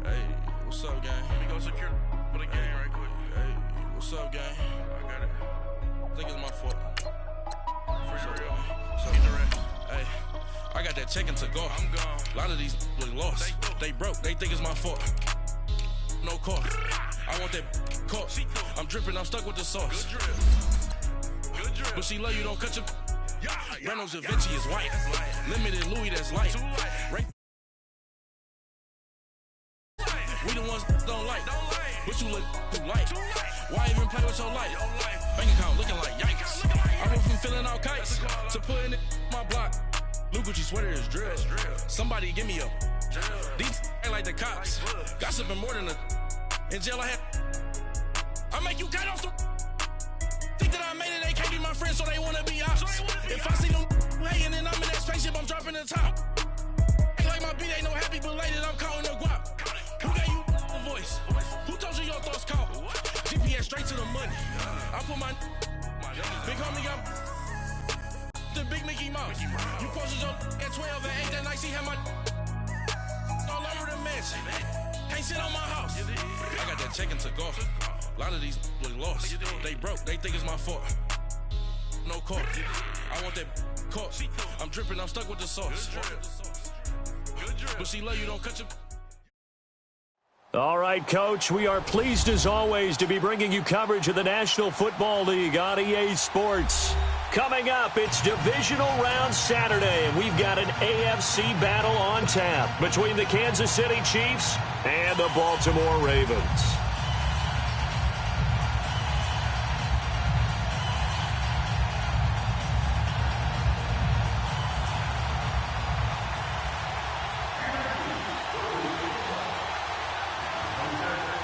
Hey, what's up, gang? Let me go secure for the game right quick. Hey, what's up, gang? I got it. I think it's my fault. For real. So, Get the rest. hey, I got that check-in to go. I'm gone. A lot of these look lost. They broke. They think it's my fault. No car. I want that caught. I'm dripping. I'm stuck with the sauce. Good drip. Good drip. But she love you. Don't cut your. Yeah. Reynolds Da Vinci is white. Limited Louis, that's light. Too light. We the ones don't like. But you look too light. Why even play with your life? Bank account looking like yikes. I went from feeling all kites to putting it in my block. Blue Gucci sweater is drill. Somebody give me a. These ain't like the cops. Gossiping more than a. In jail I had. I make you cut off the. Think that I made it, they can't be my friends, so they wanna be ops. If I see them hating and I'm in that spaceship, I'm dropping the top. Ain't like my beat ain't no happy belated, I'm counting the guap. Who gave you the voice? Who told you your thoughts count? GPS straight to the money. I put my big homie got the big Mickey Mouse. You posted your at 12 and 8 that night, she had my all over the mansion. Can't sit on my house. I got that check-in to golf. A lot of these look lost. They broke. They think it's my fault. No car. I want that caught. I'm dripping. I'm stuck with the sauce. But she love you. Don't cut your. All right, Coach, we are pleased as always to be bringing you coverage of the National Football League on EA Sports. Coming up, it's Divisional Round Saturday, and we've got an AFC battle on tap between the Kansas City Chiefs and the Baltimore Ravens.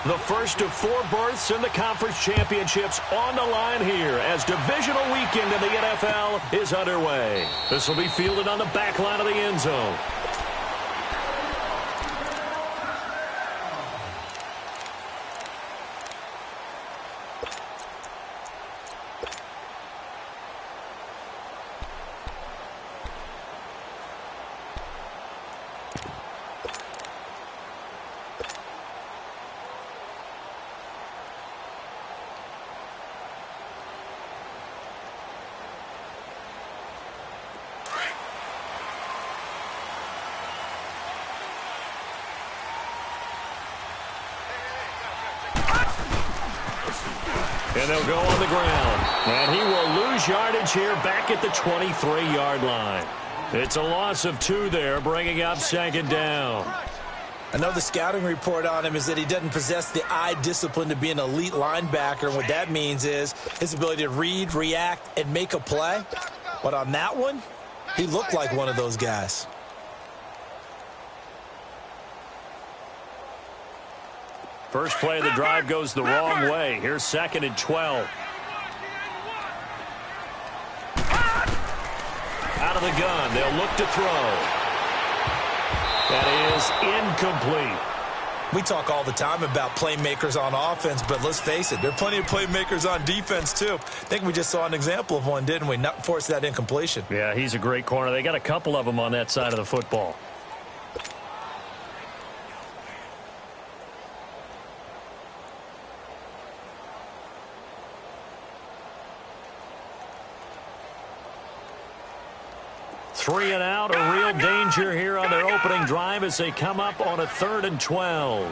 The first of 4 berths in the conference championships on the line here as divisional weekend in the NFL is underway. This will be fielded on the back line of the end zone. And they'll go on the ground. And he will lose yardage here back at the 23-yard line. It's a loss of 2 there, bringing up second down. I know the scouting report on him is that he doesn't possess the eye discipline to be an elite linebacker. And what that means is his ability to read, react, and make a play. But on that one, he looked like one of those guys. First play of the drive goes the wrong way. Here's 2nd and 12. Out of the gun. They'll look to throw. That is incomplete. We talk all the time about playmakers on offense, but let's face it, there are plenty of playmakers on defense, too. I think we just saw an example of one, didn't we? Not force that incompletion. Yeah, he's a great corner. They got a couple of them on that side of the football. Three and out, a real danger here on their opening drive as they come up on a 3rd and 12.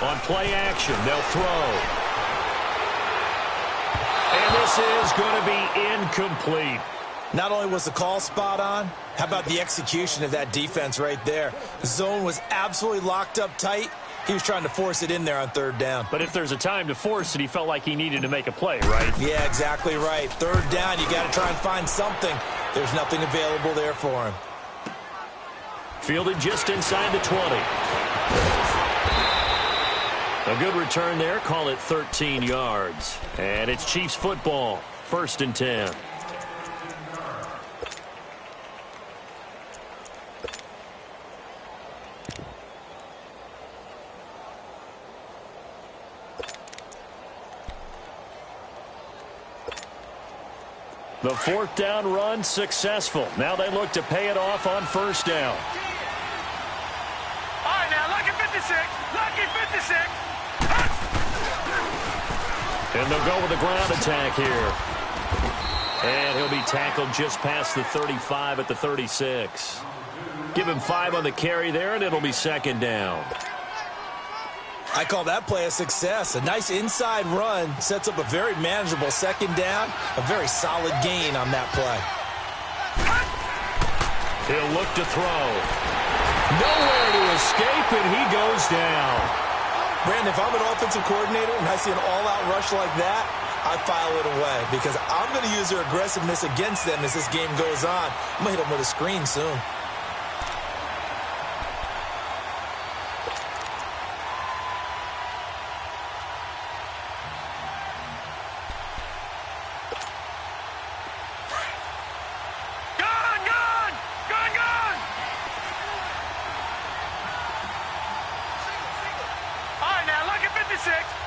On play action, they'll throw. And this is going to be incomplete. Not only was the call spot on, how about the execution of that defense right there? The zone was absolutely locked up tight. He was trying to force it in there on 3rd down. But if there's a time to force it, he felt like he needed to make a play, right? Yeah, exactly right. 3rd down, you got to try and find something. There's nothing available there for him. Fielded just inside the 20. A good return there. Call it 13 yards. And it's Chiefs football. 1st and 10. The 4th down run successful. Now they look to pay it off on 1st down. 56. Lucky 56. And they'll go with the ground attack here. And he'll be tackled just past the 35 at the 36. Give him 5 on the carry there, and it'll be second down. I call that play a success. A nice inside run sets up a very manageable second down. A very solid gain on that play. He'll look to throw. Nowhere to escape, and he goes down. Brandon, if I'm an offensive coordinator and I see an all-out rush like that, I file it away because I'm going to use their aggressiveness against them as this game goes on. I'm going to hit them with a screen soon.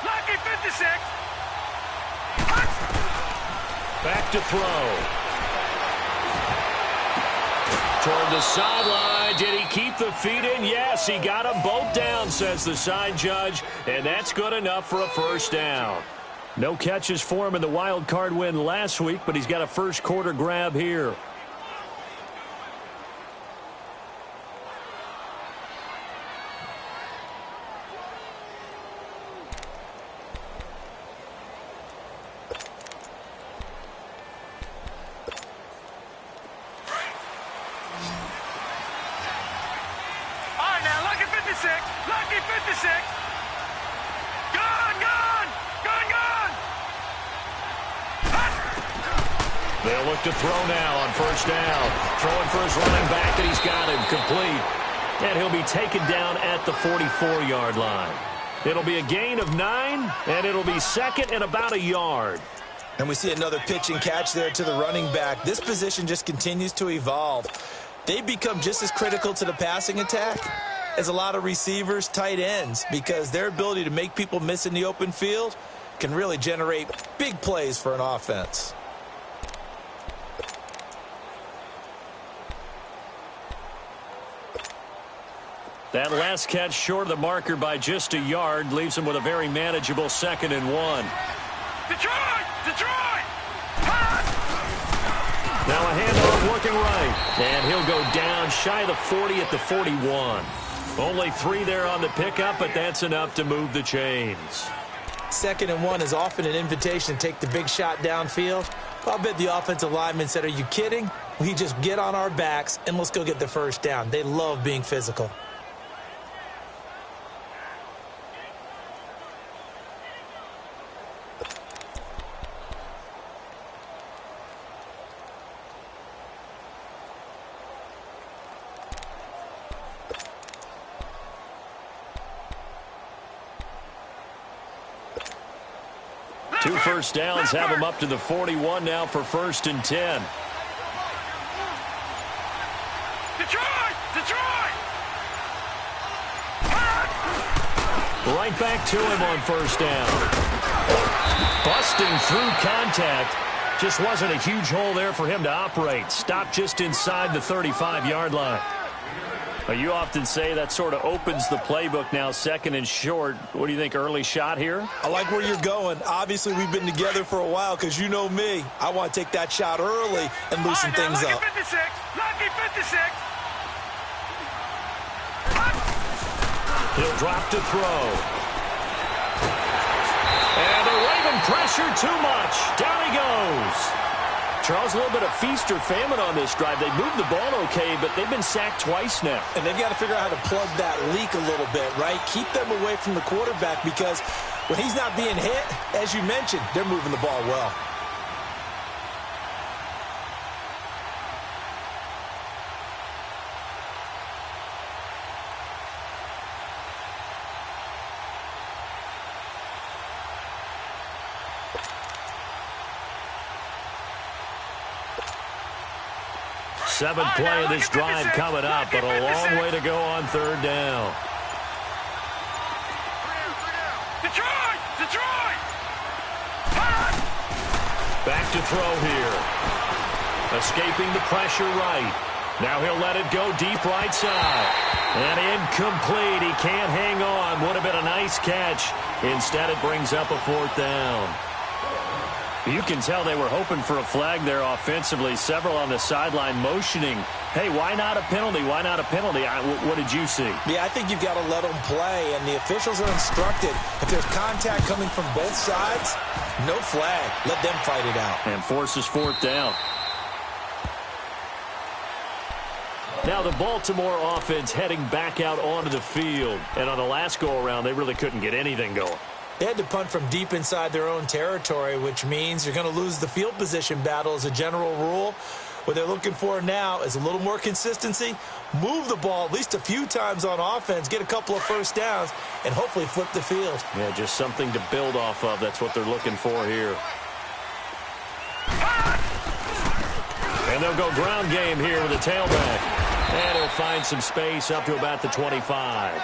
Lucky 56. Back to throw. Toward the sideline. Did he keep the feet in? Yes, he got them both down, says the side judge. And that's good enough for a first down. No catches for him in the wild card win last week, but he's got a first quarter grab here. Lucky 56. Gone. They'll look to throw now on first down. Throwing for his running back, and he's got him complete. And he'll be taken down at the 44-yard line. It'll be a gain of 9, and it'll be second and about a yard. And we see another pitch and catch there to the running back. This position just continues to evolve. They become just as critical to the passing attack as a lot of receivers, tight ends, because their ability to make people miss in the open field can really generate big plays for an offense. That last catch short of the marker by just a yard leaves him with a very manageable 2nd and 1. Detroit! Now a handoff looking right, and he'll go down shy of the 40 at the 41. Only 3 there on the pickup, but that's enough to move the chains. 2nd and 1 is often an invitation to take the big shot downfield. I'll bet the offensive lineman said, "Are you kidding? We just get on our backs and let's go get the first down." They love being physical. Two first downs have him up to the 41 now for 1st and 10. Detroit! Right back to him on first down. Busting through contact. Just wasn't a huge hole there for him to operate. Stopped just inside the 35-yard line. You often say that sort of opens the playbook now, 2nd and short. What do you think, early shot here? I like where you're going. Obviously, we've been together for a while because you know me. I want to take that shot early and loosen things up. Lucky 56. He'll drop to throw. And they're waving pressure too much. Down he goes. Charles, a little bit of feast or famine on this drive. They moved the ball okay, but they've been sacked twice now. And they've got to figure out how to plug that leak a little bit, right? Keep them away from the quarterback because when he's not being hit, as you mentioned, they're moving the ball well. Seventh play of this drive coming up, but a long way to go on 3rd down. Detroit! Back to throw here. Escaping the pressure right. Now he'll let it go deep right side. And incomplete. He can't hang on. Would have been a nice catch. Instead, it brings up a 4th down. You can tell they were hoping for a flag there offensively. Several on the sideline motioning, hey, why not a penalty? Why not a penalty? What did you see? Yeah, I think you've got to let them play, and the officials are instructed. If there's contact coming from both sides, no flag. Let them fight it out. And forces 4th down. Now the Baltimore offense heading back out onto the field. And on the last go-around, they really couldn't get anything going. They had to punt from deep inside their own territory, which means you're going to lose the field position battle as a general rule. What they're looking for now is a little more consistency, move the ball at least a few times on offense, get a couple of first downs, and hopefully flip the field. Yeah, just something to build off of. That's what they're looking for here. And they'll go ground game here with a tailback. And he'll find some space up to about the 25.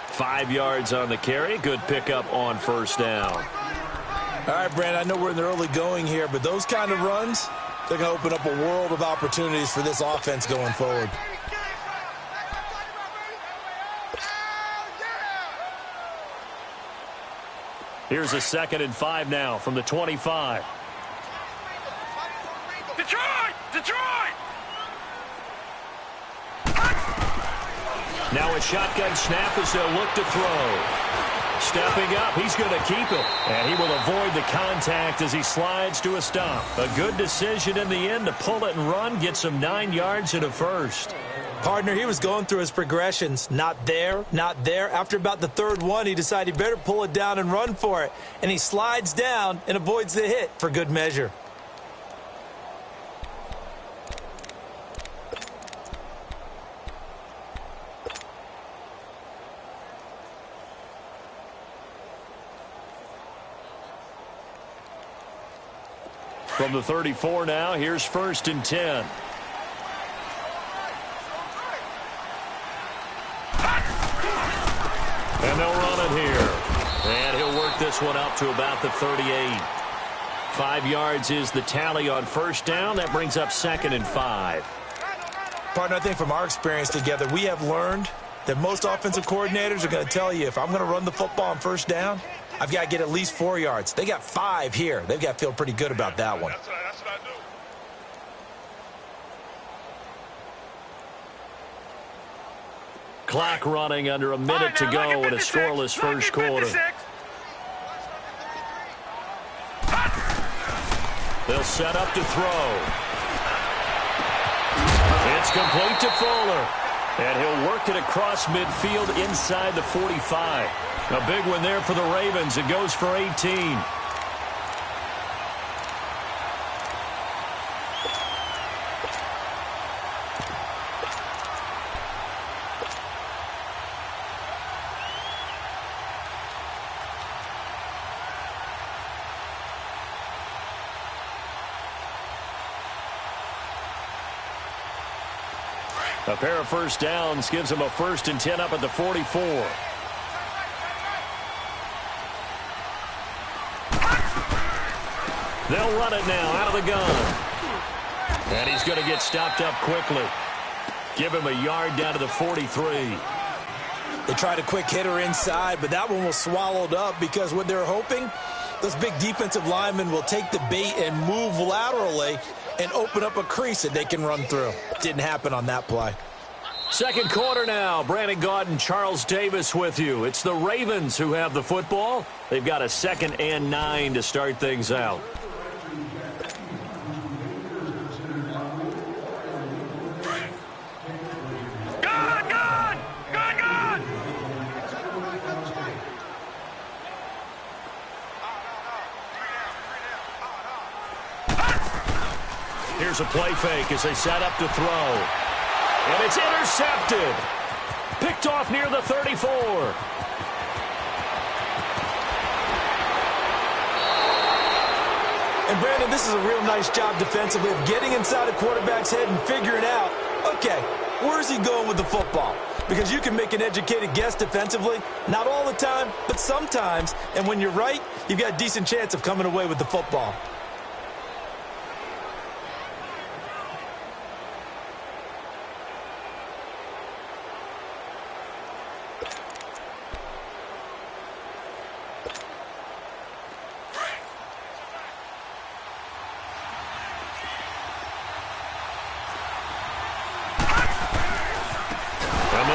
5 yards on the carry. Good pickup on 1st down. All right, Brandon, I know we're in the early going here, but those kind of runs, they're going to open up a world of opportunities for this offense going forward. Here's a 2nd and 5 now from the 25. Detroit! Now a shotgun snap as they'll look to throw. Stepping up, he's going to keep it. And he will avoid the contact as he slides to a stop. A good decision in the end to pull it and run, get some 9 yards and a first. Partner, he was going through his progressions. Not there, not there. After about the 3rd one, he decided he better pull it down and run for it. And he slides down and avoids the hit for good measure. From the 34 now, here's 1st and 10. And they'll run it here. And he'll work this one up to about the 38. 5 yards is the tally on 1st down. That brings up 2nd and 5. Partner, I think from our experience together, we have learned that most offensive coordinators are going to tell you, if I'm going to run the football on 1st down, I've got to get at least 4 yards. They got 5 here. They've got to feel pretty good about that one. That's what I do. Clock running under a minute to go in a scoreless first quarter. They'll set up to throw. It's complete to Fuller. And he'll work it across midfield inside the 45. A big one there for the Ravens. It goes for 18. A pair of first downs gives them a 1st and 10 up at the 44. They'll run it now out of the gun. And he's going to get stopped up quickly. Give him a yard down to the 43. They tried a quick hitter inside, but that one was swallowed up because what they're hoping, those big defensive linemen will take the bait and move laterally and open up a crease that they can run through. Didn't happen on that play. Second quarter now. Brandon Gaudin and Charles Davis with you. It's the Ravens who have the football. They've got a 2nd and 9 to start things out. Here's a play fake as they set up to throw. And it's intercepted. Picked off near the 34. And, Brandon, this is a real nice job defensively of getting inside a quarterback's head and figuring out, okay, where's he going with the football? Because you can make an educated guess defensively. Not all the time, but sometimes. And when you're right, you've got a decent chance of coming away with the football.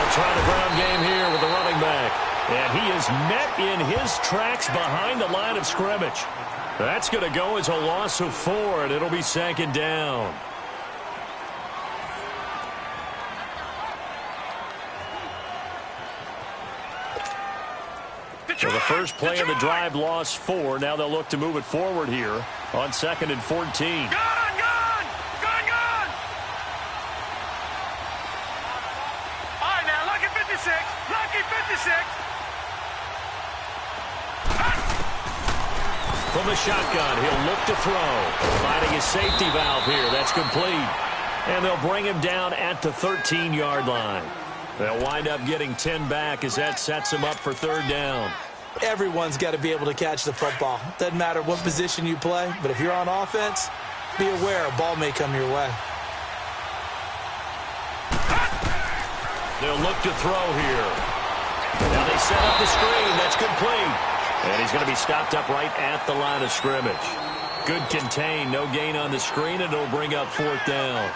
They'll try the ground game here with the running back. And he is met in his tracks behind the line of scrimmage. That's going to go as a loss of 4, and it'll be 2nd down. So the first play of the drive lost 4. Now they'll look to move it forward here on 2nd and 14. Gone! All right, now, lucky 56. Lucky 56. From the shotgun, he'll look to throw. Finding his safety valve here. That's complete. And they'll bring him down at the 13-yard line. They'll wind up getting 10 back as that sets him up for 3rd down. Everyone's got to be able to catch the football. Doesn't matter what position you play, but if you're on offense, be aware a ball may come your way. They'll look to throw here. Now they set up the screen. That's complete. And he's going to be stopped up right at the line of scrimmage. Good contain. No gain on the screen, and it'll bring up 4th down.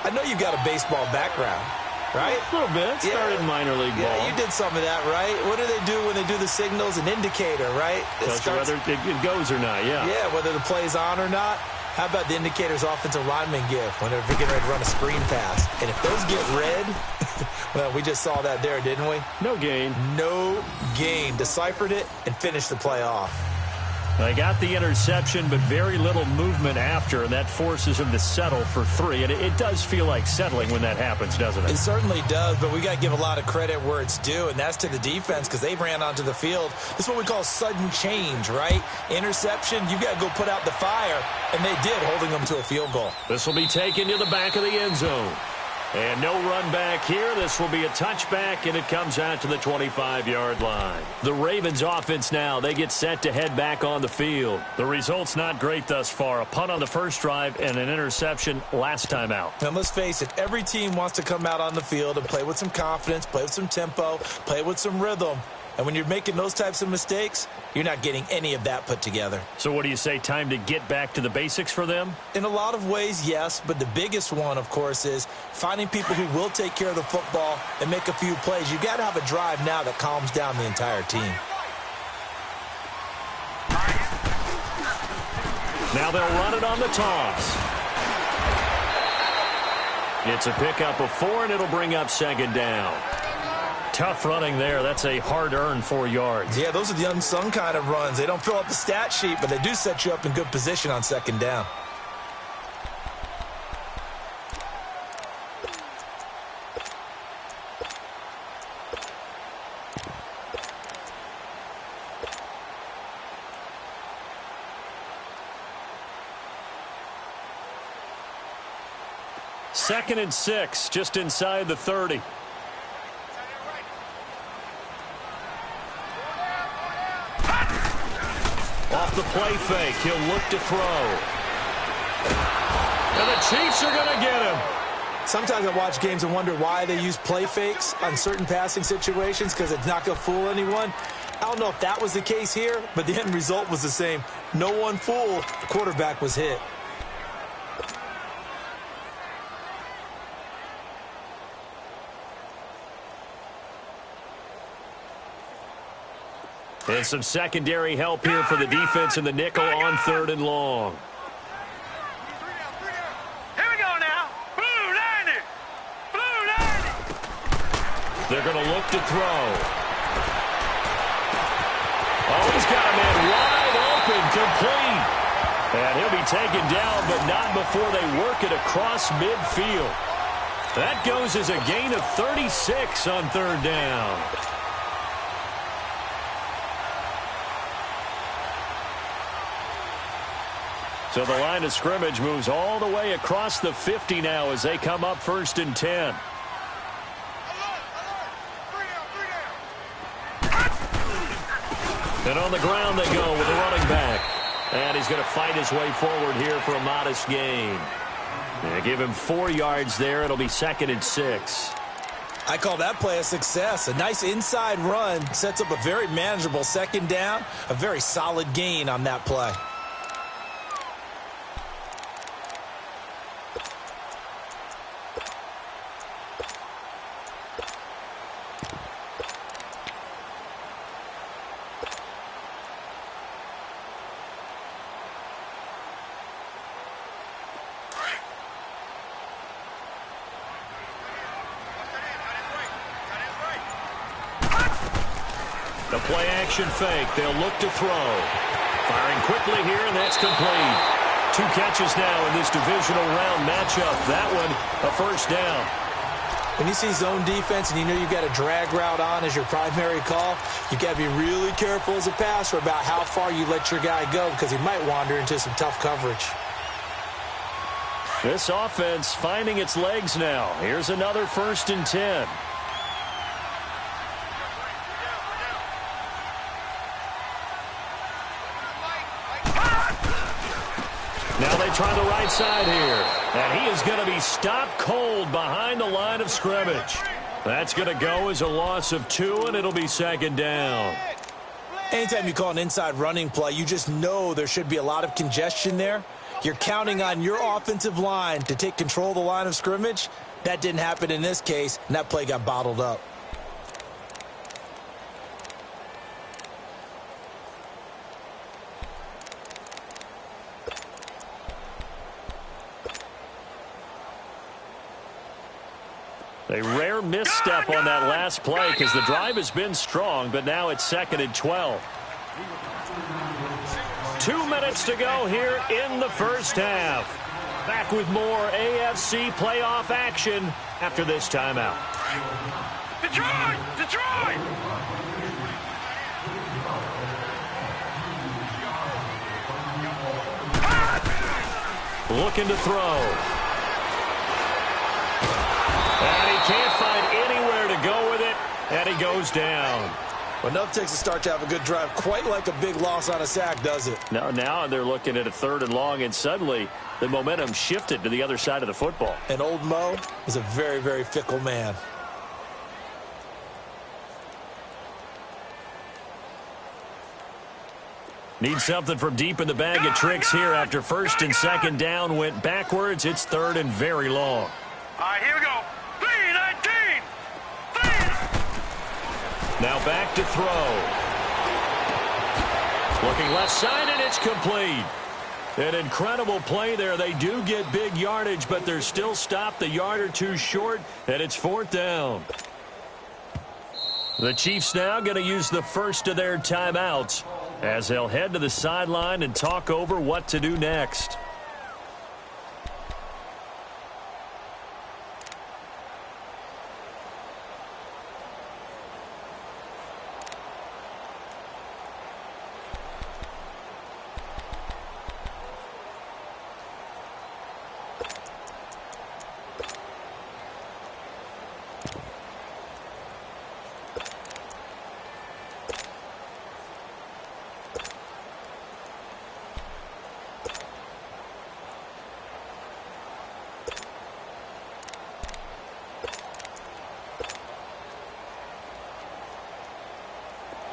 I know you've got a baseball background, right? A little bit. Started minor league ball. Yeah, you did some of that, right? What do they do when they do the signals? An indicator, right? Tells you whether it goes or not, yeah. Yeah, whether the play's on or not. How about the indicators offensive linemen give when they're getting ready to run a screen pass? And if those get red, well, we just saw that there, didn't we? No gain. No gain. Deciphered it and finished the play off. They got the interception, but very little movement after, and that forces him to settle for 3. And it does feel like settling when that happens, doesn't it? It certainly does, but we got to give a lot of credit where it's due, and that's to the defense because they ran onto the field. This is what we call sudden change, right? Interception, you got to go put out the fire, and they did, holding them to a field goal. This will be taken to the back of the end zone. And no run back here. This will be a touchback, and it comes out to the 25-yard line. The Ravens offense now, they get set to head back on the field. The result's not great thus far. A punt on the first drive and an interception last time out. And let's face it, every team wants to come out on the field and play with some confidence, play with some tempo, play with some rhythm. And when you're making those types of mistakes, you're not getting any of that put together. So what do you say, time to get back to the basics for them? In a lot of ways, yes, but the biggest one, of course, is finding people who will take care of the football and make a few plays. You've got to have a drive now that calms down the entire team. Now they'll run it on the toss. It's a pickup of 4, and it'll bring up 2nd down. Tough running there. That's a hard-earned 4 yards. Yeah, those are the unsung kind of runs. They don't fill up the stat sheet, but they do set you up in good position on 2nd down. Second and 6, just inside the 30. Off the play fake, he'll look to throw. And the Chiefs are going to get him. Sometimes I watch games and wonder why they use play fakes on certain passing situations because it's not going to fool anyone. I don't know if that was the case here, but the end result was the same. No one fooled. The quarterback was hit. And some secondary help here for the defense in the nickel on 3rd and long. Here we go now. Blue 90. Blue 90. They're going to look to throw. Oh, he's got a man wide open, complete. And he'll be taken down, but not before they work it across midfield. That goes as a gain of 36 on 3rd down. So the line of scrimmage moves all the way across the 50 now as they come up 1st and 10. And on the ground they go with the running back. And he's going to fight his way forward here for a modest gain. They give him 4 yards there. It'll be 2nd and 6. I call that play a success. A nice inside run sets up a very manageable 2nd down. A very solid gain on that play. The play action fake. They'll look to throw. Firing quickly here, and that's complete. 2 catches now in this divisional round matchup. That one, a first down. When you see zone defense and you know you've got a drag route on as your primary call, you've got to be really careful as a passer about how far you let your guy go because he might wander into some tough coverage. This offense finding its legs now. Here's another 1st and 10. Now they try the right side here. And he is going to be stopped cold behind the line of scrimmage. That's going to go as a loss of 2, and it'll be 2nd down. Anytime you call an inside running play, you just know there should be a lot of congestion there. You're counting on your offensive line to take control of the line of scrimmage. That didn't happen in this case, and that play got bottled up. A rare misstep on that last play because the drive has been strong, but now it's 2nd and 12. 2 minutes to go here in the first half. Back with more AFC playoff action after this timeout. Detroit! Detroit! Looking to throw. And he can't find anywhere to go with it, and he goes down. Well, enough takes a start to have a good drive, quite like a big loss on a sack, does it? Now they're looking at a 3rd and long, and suddenly the momentum shifted to the other side of the football. And old Mo is a very, very fickle man. Need something from deep in the bag of tricks here after 1st and 2nd down went backwards. It's 3rd and very long. All right, here we go. 3-19. Now back to throw. Looking left side, and it's complete. An incredible play there. They do get big yardage, but they're still stopped a yard or 2 short, and it's 4th down. The Chiefs now going to use the first of their timeouts as they'll head to the sideline and talk over what to do next.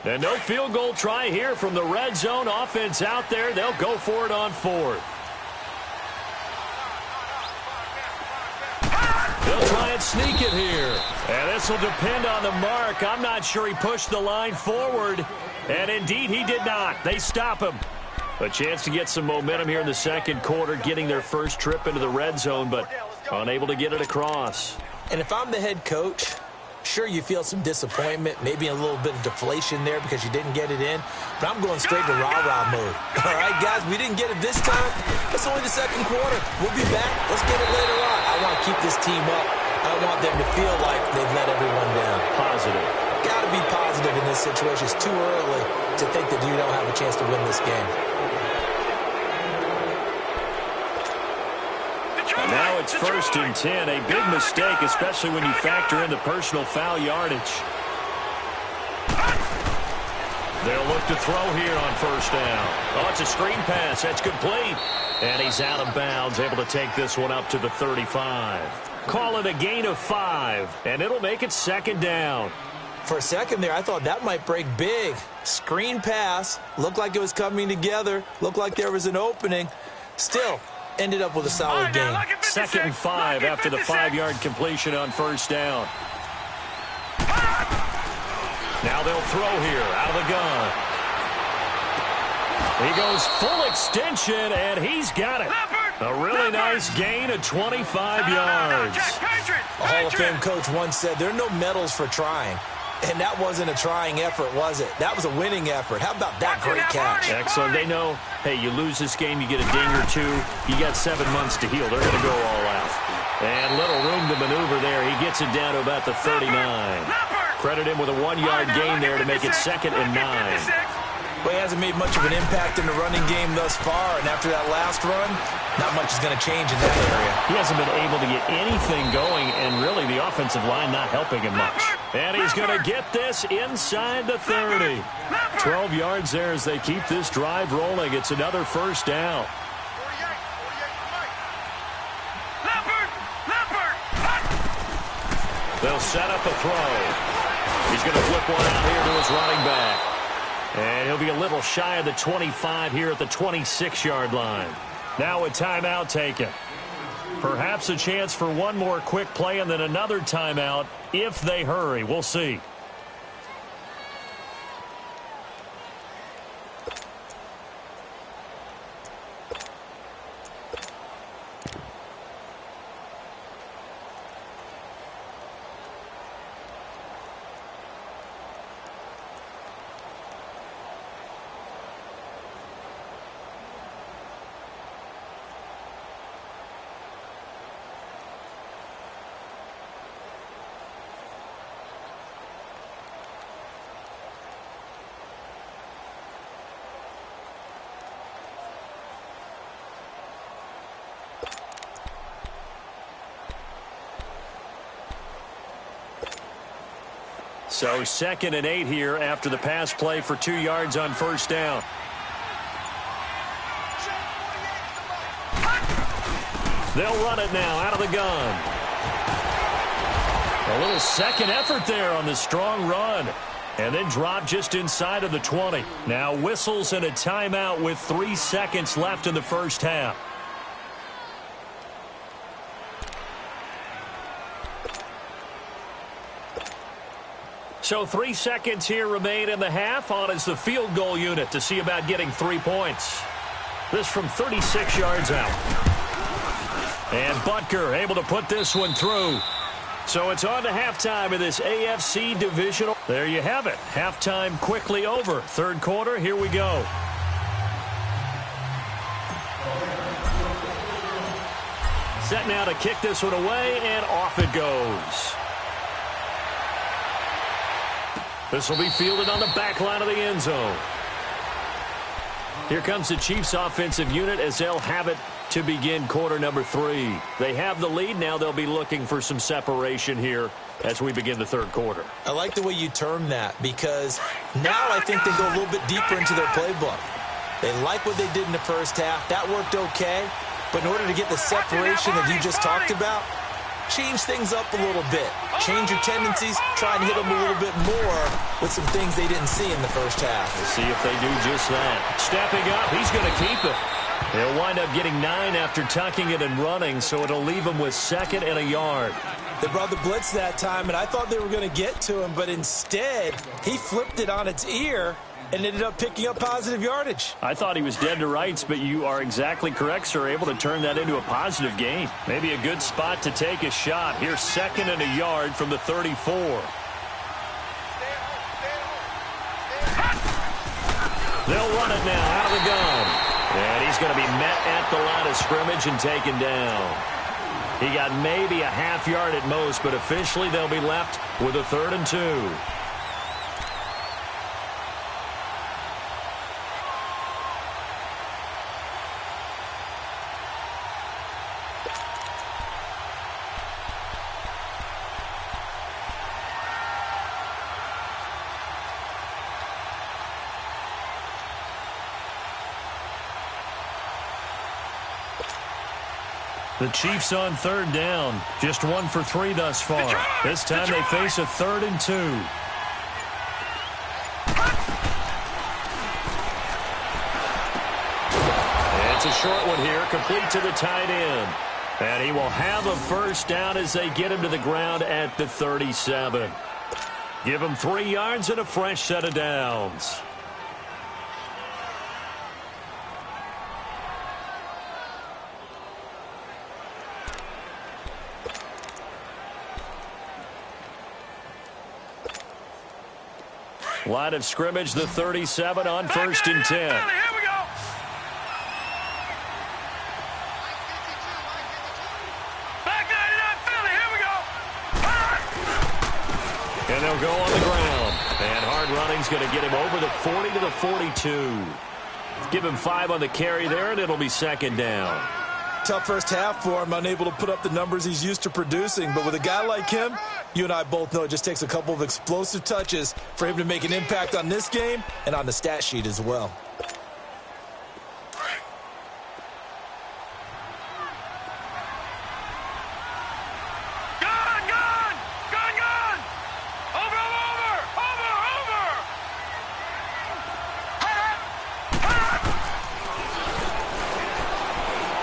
And no field goal try here from the red zone offense out there. They'll go for it on 4th. They'll try and sneak it here. And this will depend on the mark. I'm not sure he pushed the line forward. And indeed he did not. They stop him. A chance to get some momentum here in the 2nd quarter, getting their first trip into the red zone, but unable to get it across. And if I'm the head coach, sure, you feel some disappointment, maybe a little bit of deflation there because you didn't get it in, but I'm going straight to rah-rah mode. All right, guys, we didn't get it this time. It's only the 2nd quarter. We'll be back. Let's get it later on. I want to keep this team up. I want them to feel like they've let everyone down. Positive. Got to be positive in this situation. It's too early to think that you don't have a chance to win this game. Now it's 1st and 10. A big mistake, especially when you factor in the personal foul yardage. They'll look to throw here on 1st down. Oh, it's a screen pass. That's complete. And he's out of bounds, able to take this one up to the 35. Call it a gain of 5, and it'll make it 2nd down. For a second there, I thought that might break big. Screen pass. Looked like it was coming together. Looked like there was an opening. Still, ended up with a solid game. 2nd and 5 after the 5-yard completion on 1st down. Now they'll throw here out of the gun. He goes full extension, and he's got it. A really nice gain of 25 yards. A Hall of Fame coach once said there are no medals for trying. And that wasn't a trying effort, was it? That was a winning effort. How about that great catch? Excellent. They know, hey, you lose this game, you get a ding or two. You got 7 months to heal. They're going to go all out. And little room to maneuver there. He gets it down to about the 39. Credit him with a 1-yard gain there to make it 2nd and 9. Well, he hasn't made much of an impact in the running game thus far, and after that last run, not much is going to change in that area. He hasn't been able to get anything going, and really the offensive line not helping him much. And he's going to get this inside the 30. 12 yards there as they keep this drive rolling. It's another first down. They'll set up a throw. He's going to flip one out here to his running back. And he'll be a little shy of the 25 here at the 26-yard line. Now a timeout taken. Perhaps a chance for one more quick play and then another timeout if they hurry. We'll see. So 2nd and 8 here after the pass play for 2 yards on first down. They'll run it now out of the gun. A little second effort there on the strong run. And then drop just inside of the 20. Now whistles and a timeout with 3 seconds left in the first half. So 3 seconds here remain in the half. On is the field goal unit to see about getting 3 points. This from 36 yards out. And Butker able to put this one through. So it's on to halftime of this AFC divisional. There you have it. Halftime quickly over. Third quarter, here we go. Set now to kick this one away, and off it goes. This will be fielded on the back line of the end zone. Here comes the Chiefs offensive unit as they'll have it to begin quarter number 3. They have the lead. Now they'll be looking for some separation here as we begin the third quarter. I like the way you term that because now I think they go a little bit deeper into their playbook. They like what they did in the first half. That worked okay. But in order to get the separation that you just talked about, change things up a little bit. Change your tendencies. Try and hit them a little bit more with some things they didn't see in the first half. We'll see if they do just that. Stepping up, he's going to keep it. They'll wind up getting 9 after tucking it and running, so it'll leave him with 2nd and a yard. They brought the blitz that time, and I thought they were going to get to him, but instead, he flipped it on its ear and ended up picking up positive yardage. I thought he was dead to rights, but you are exactly correct, sir. Able to turn that into a positive gain. Maybe a good spot to take a shot. Here's 2nd and a yard from the 34. They'll run it now out of the gun. And he's going to be met at the line of scrimmage and taken down. He got maybe a half yard at most, but officially they'll be left with a 3rd and 2. The Chiefs on 3rd down. Just 1 for 3 thus far. This time they face a 3rd and 2. It's a short one here, complete to the tight end. And he will have a first down as they get him to the ground at the 37. Give him 3 yards and a fresh set of downs. Line of scrimmage, the 37 on 1st and 10. Here we go. Back 99 Philly. Here we go. And they'll go on the ground. And hard running's going to get him over the 40 to the 42. Give him 5 on the carry there, and it'll be 2nd down. Tough first half for him, unable to put up the numbers he's used to producing. But with a guy like him, you and I both know it just takes a couple of explosive touches for him to make an impact on this game and on the stat sheet as well.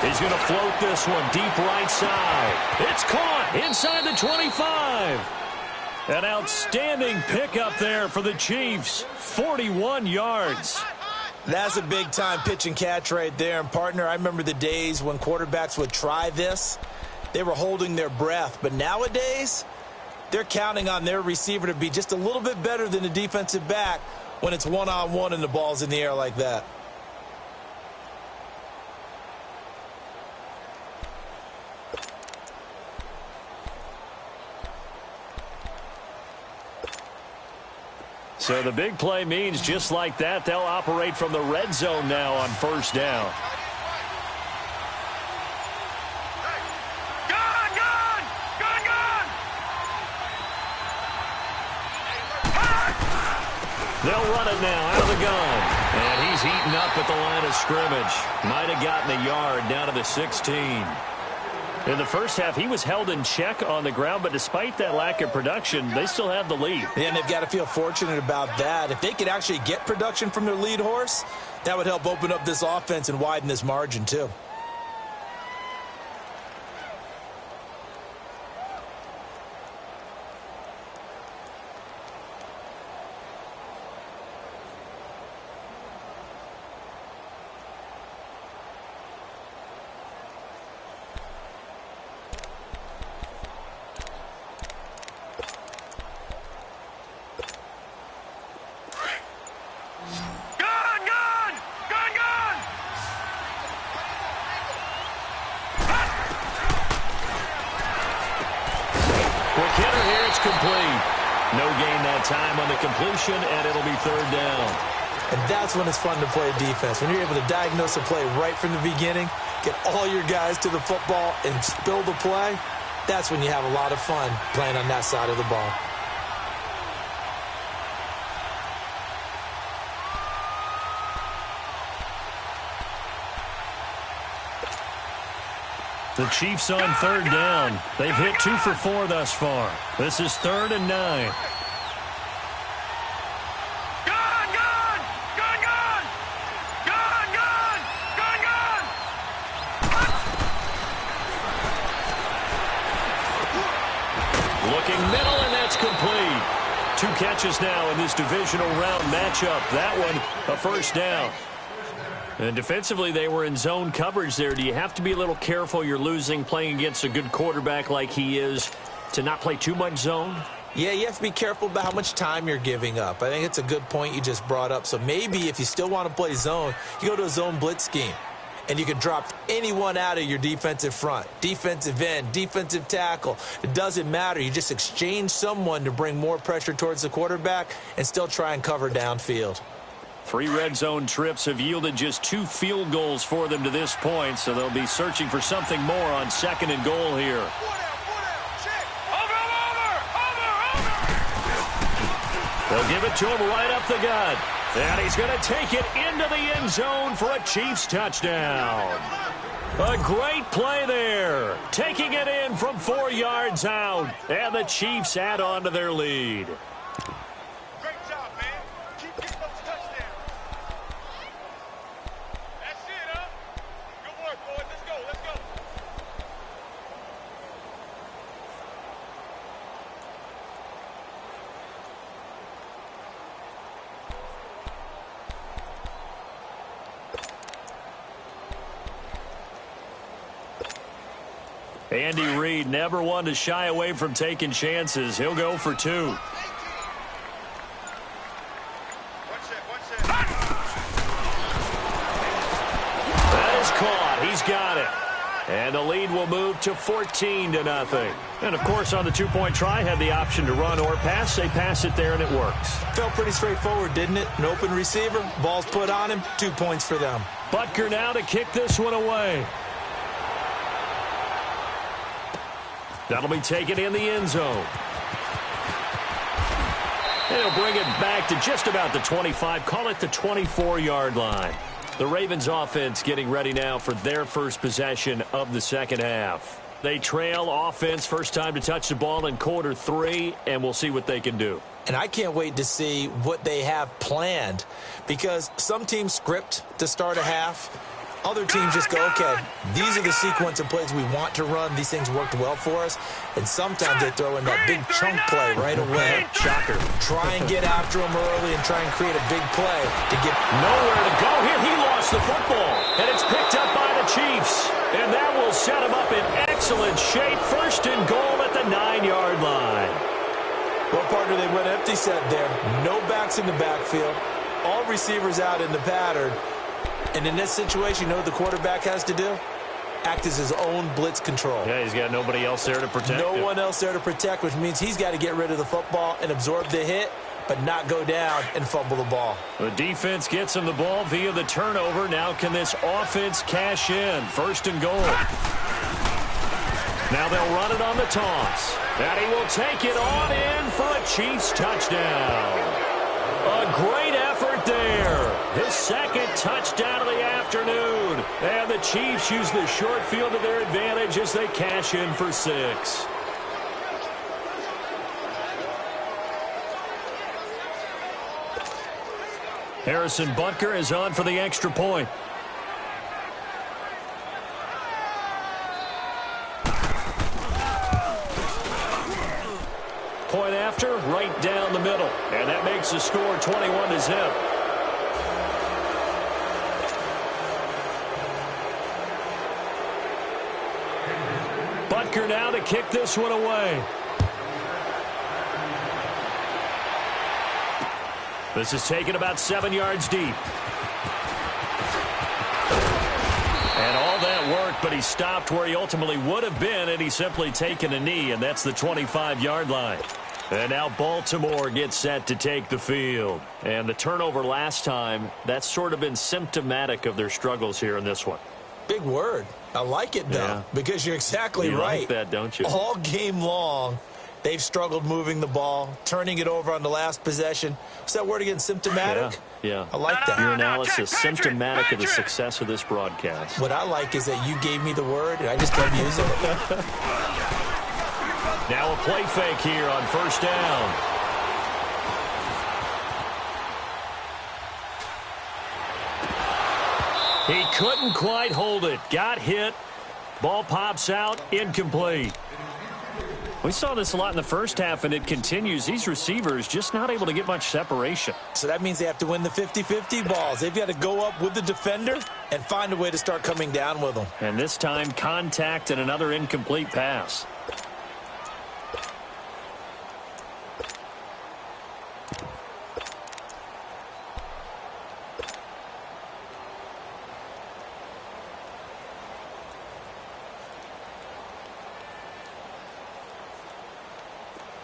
He's going to float this one deep right side. It's caught inside the 25. An outstanding pickup there for the Chiefs. 41 yards. That's a big-time pitch and catch right there. And, partner, I remember the days when quarterbacks would try this. They were holding their breath. But nowadays, they're counting on their receiver to be just a little bit better than the defensive back when it's one-on-one and the ball's in the air like that. So the big play means just like that, they'll operate from the red zone now on 1st down. They'll run it now out of the gun. And he's eaten up at the line of scrimmage. Might have gotten a yard down to the 16. In the first half, he was held in check on the ground, but despite that lack of production, they still have the lead. And they've got to feel fortunate about that. If they could actually get production from their lead horse, that would help open up this offense and widen this margin too. Complete. No gain that time on the completion, and it'll be 3rd down. And that's when it's fun to play defense. When you're able to diagnose a play right from the beginning, get all your guys to the football, and spill the play, that's when you have a lot of fun playing on that side of the ball. The Chiefs on 3rd down. They've hit 2 for 4 thus far. This is 3rd and 9. Looking middle, and that's complete. 2 catches now in this divisional round matchup. That one, a 1st down. And defensively, they were in zone coverage there. Do you have to be a little careful? You're losing playing against a good quarterback like he is to not play too much zone? Yeah, you have to be careful about how much time you're giving up. I think it's a good point you just brought up. So maybe if you still want to play zone, you go to a zone blitz scheme. And you can drop anyone out of your defensive front, defensive end, defensive tackle. It doesn't matter. You just exchange someone to bring more pressure towards the quarterback and still try and cover downfield. 3 red zone trips have yielded just 2 field goals for them to this point, so they'll be searching for something more on 2nd and goal here. They'll give it to him right up the gut. And he's going to take it into the end zone for a Chiefs touchdown. A great play there. Taking it in from 4 yards out. And the Chiefs add on to their lead. Great job, man. Keep getting those touchdowns. That's it, huh? Good work, boys. Let's go. Let's go. Andy Reid, never one to shy away from taking chances. He'll go for 2. got it. And the lead will move to 14-0. And, of course, on the two-point try, had the option to run or pass. They pass it there, and it works. Felt pretty straightforward, didn't it? An open receiver, ball's put on him, 2 points for them. Butker now to kick this one away. That'll be taken in the end zone. They'll bring it back to just about the 25, call it the 24-yard line. The Ravens offense getting ready now for their first possession of the second half. They trail offense, first time to touch the ball in quarter 3, and we'll see what they can do. And I can't wait to see what they have planned, because some teams script to start a half. Other teams just go, okay, these are the sequence of plays we want to run. These things worked well for us. And sometimes they throw in that big chunk play right away. Shocker. Try and get after them early and try and create a big play to get nowhere to go here. He lost the football, and it's picked up by the Chiefs. And that will set him up in excellent shape. First and goal at the 9-yard line. Well, partner, they went empty set there. No backs in the backfield. All receivers out in the pattern. And in this situation, you know what the quarterback has to do? Act as his own blitz control. Yeah, he's got nobody else there to protect him. No one else there to protect, which means he's got to get rid of the football and absorb the hit, but not go down and fumble the ball. The defense gets him the ball via the turnover. Now can this offense cash in? First and goal. Now they'll run it on the toss. And he will take it on in for a Chiefs touchdown. A great effort there. His second touchdown of the afternoon. And the Chiefs use the short field to their advantage as they cash in for 6. Harrison Butker is on for the extra point. Point after, right down the middle. And that makes the score 21-0. Butker now to kick this one away. This is taken about 7 yards deep. And all that worked, but he stopped where he ultimately would have been, and he's simply taken a knee, and that's the 25-yard line. And now Baltimore gets set to take the field. And the turnover last time, that's sort of been symptomatic of their struggles here in this one. Big word. I like it, though, because you're exactly right. You like that, don't you? All game long, they've struggled moving the ball, turning it over on the last possession. What's that word again, symptomatic? Yeah. I like that. Your analysis, symptomatic of the success of this broadcast. What I like is that you gave me the word, and I just kept using it. Now a play fake here on first down. He couldn't quite hold it. Got hit. Ball pops out. Incomplete. We saw this a lot in the first half, and it continues. These receivers just not able to get much separation. So that means they have to win the 50-50 balls. They've got to go up with the defender and find a way to start coming down with them. And this time, contact and another incomplete pass.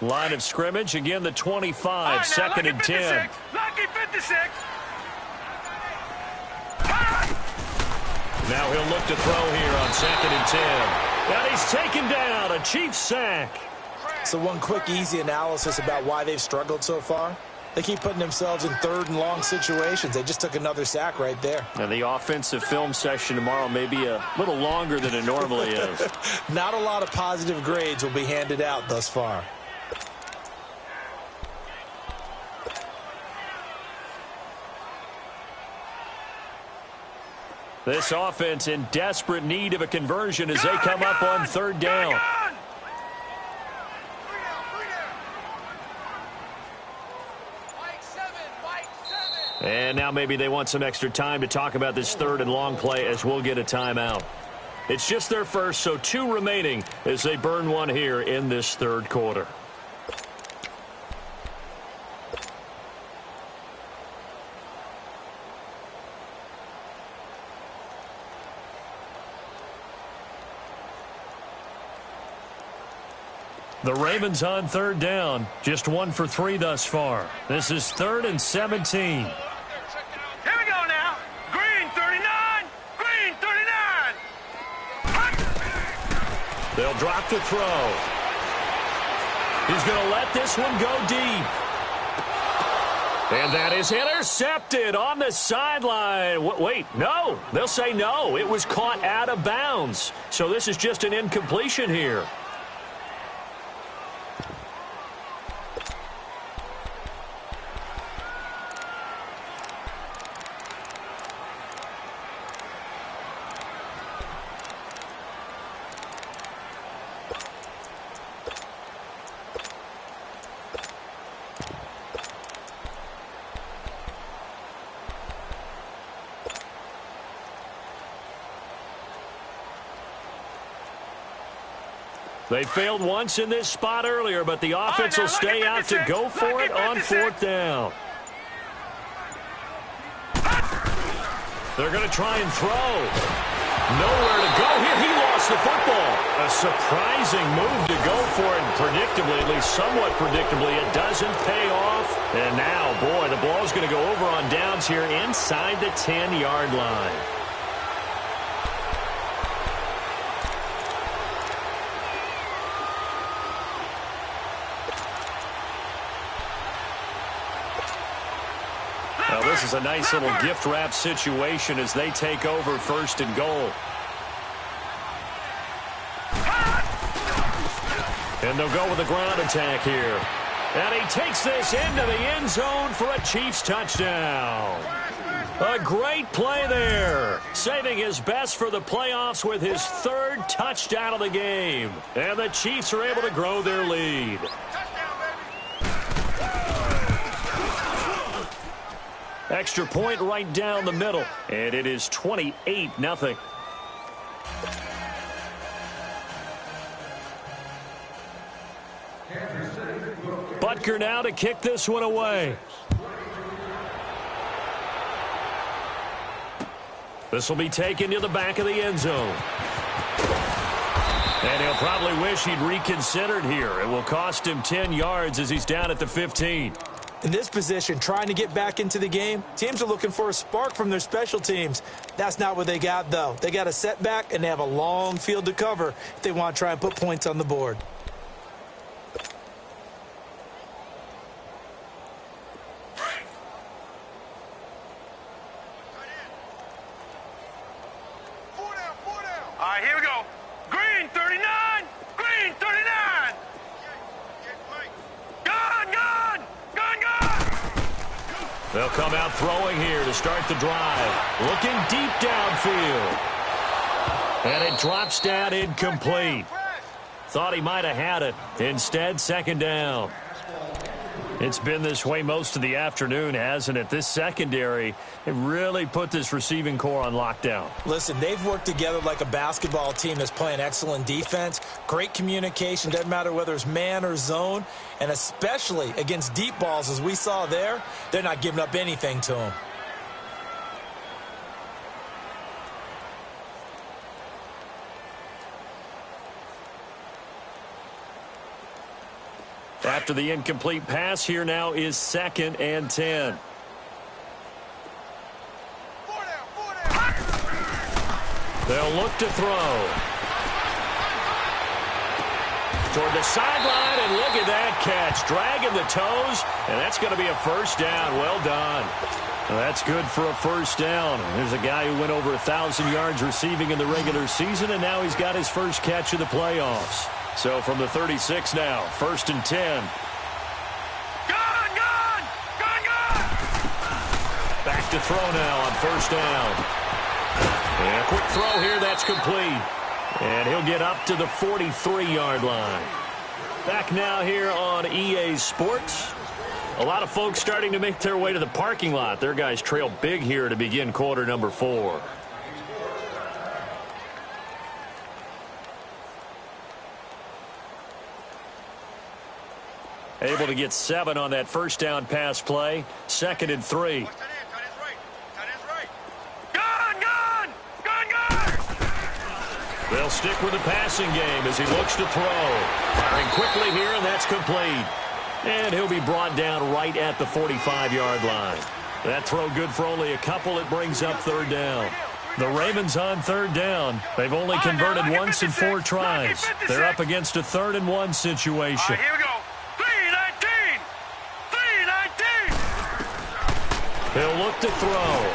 Line of scrimmage, again the 25, right, second and 10. Lucky 56. Now he'll look to throw here on second and 10. And he's taken down, a Chiefs sack. So one quick, easy analysis about why they've struggled so far. They keep putting themselves in third and long situations. They just took another sack right there. And the offensive film session tomorrow may be a little longer than it normally is. Not a lot of positive grades will be handed out thus far. This offense in desperate need of a conversion as they come up on third down. And now maybe they want some extra time to talk about this third and long play as we'll get a timeout. It's just their first, so 2 remaining as they burn one here in this third quarter. The Ravens on third down. Just 1 for 3 thus far. This is 3rd and 17. Here we go now. Green 39. Green 39. They'll drop the throw. He's going to let this one go deep. And that is intercepted on the sideline. Wait, no. They'll say no. It was caught out of bounds. So this is just an incompletion here. They failed once in this spot earlier, but the offense will stay out to go for it on 4th down. They're going to try and throw. Nowhere to go here. He lost the football. A surprising move to go for it. Predictably, at least somewhat predictably, it doesn't pay off. And now, boy, the ball's going to go over on downs here inside the 10-yard line. This is a nice little gift wrap situation as they take over 1st and goal. And they'll go with the ground attack here. And he takes this into the end zone for a Chiefs touchdown. A great play there. Saving his best for the playoffs with his 3rd touchdown of the game. And the Chiefs are able to grow their lead. Extra point right down the middle. And it is 28-0. Butker now to kick this one away. This will be taken to the back of the end zone. And he'll probably wish he'd reconsidered here. It will cost him 10 yards as he's down at the 15. In this position, trying to get back into the game, teams are looking for a spark from their special teams. That's not what they got, though. They got a setback, and they have a long field to cover if they want to try and put points on the board. All right, here we go. Green 39. Green 39. Gun. They'll come out throwing here to start the drive. Looking deep downfield. And it drops down incomplete. Thought he might have had it. Instead, 2nd down. It's been this way most of the afternoon, hasn't it? This secondary, it really put this receiving core on lockdown. Listen, they've worked together like a basketball team that's playing excellent defense. Great communication, doesn't matter whether it's man or zone. And especially against deep balls, as we saw there, they're not giving up anything to them. After the incomplete pass, here now is 2nd and 10. They'll look to throw. Toward the sideline, and look at that catch. Dragging the toes, and that's going to be a 1st down. Well done. Well, that's good for a 1st down. There's a guy who went over 1,000 yards receiving in the regular season, and now he's got his first catch of the playoffs. So from the 36 now, 1st and 10. Gun! Back to throw now on 1st down. And a quick throw here, that's complete. And he'll get up to the 43-yard line. Back now here on EA Sports. A lot of folks starting to make their way to the parking lot. Their guys trail big here to begin quarter number 4. Able to get 7 on that 1st down pass play. 2nd and 3. They'll stick with the passing game as he looks to throw. Firing quickly here, and that's complete. And he'll be brought down right at the 45-yard line. That throw good for only a couple. It brings up third down. The Ravens on third down. They've only converted once in 4 tries. They're up against a 3rd and 1 situation. Here we go. 3-19. 3-19. He'll look to throw.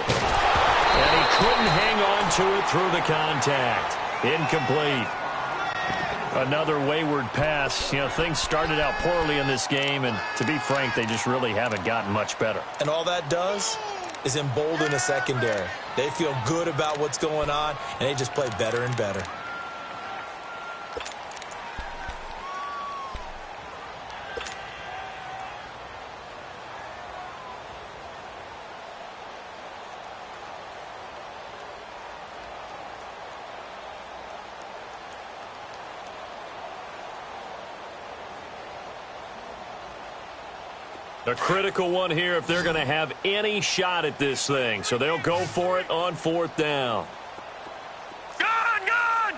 And he couldn't hang on to it through the contact. Incomplete. Another wayward pass. You know, things started out poorly in this game, and to be frank, they just really haven't gotten much better. And all that does is embolden the secondary. They feel good about what's going on, and they just play better and better. A critical one here if they're going to have any shot at this thing. So they'll go for it on 4th down. Gone!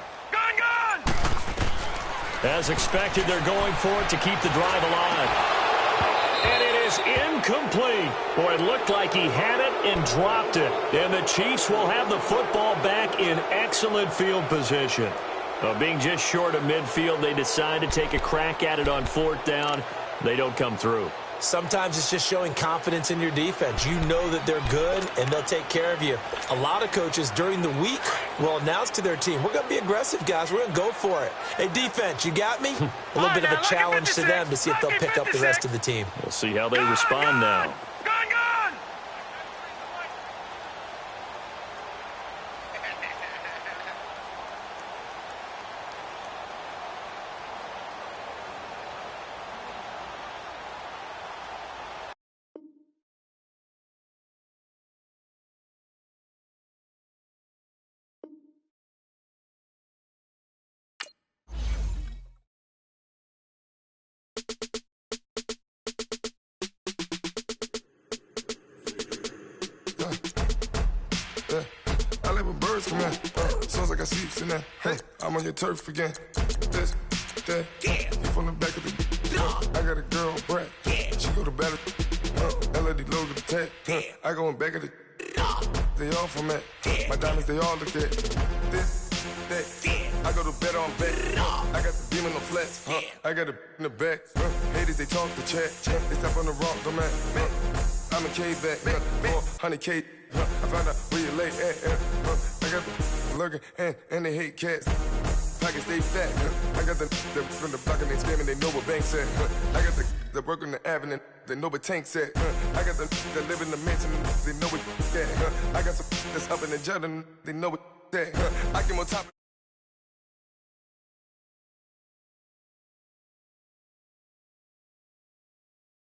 As expected, they're going for it to keep the drive alive. And it is incomplete. Boy, it looked like he had it and dropped it. And the Chiefs will have the football back in excellent field position. Being just short of midfield, they decide to take a crack at it on 4th down. They don't come through. Sometimes it's just showing confidence in your defense. You know that they're good, and they'll take care of you. A lot of coaches during the week will announce to their team, we're going to be aggressive, guys. We're going to go for it. Hey, defense, you got me? A little bit of a challenge to them to see if they'll pick up the rest of the team. We'll see how they respond now. Gone! I like when birds come in. Sounds like I sleeps in there. Hey, I'm on your turf again. This, that, you from the back of the. I got a girl, Brad. She go to battle. LED logo the tag. I go in back of the. They all from it. My diamonds, they all look at. This, that. I go to bed on bed. I got the beam in the flats. I got a in the back. Haters, they talk the chat. They step on the rock, the man. I'm a K-back. 400K. I found out where you lay at. I got the lurking and they hate cats. Pockets stay fat. I got the from the block and they screaming, they know what banks at. I got the work on the avenue, they know what tanks at. I got the live in the mansion, they know what that. I got some that's up in the judging, they know what that. I get on top.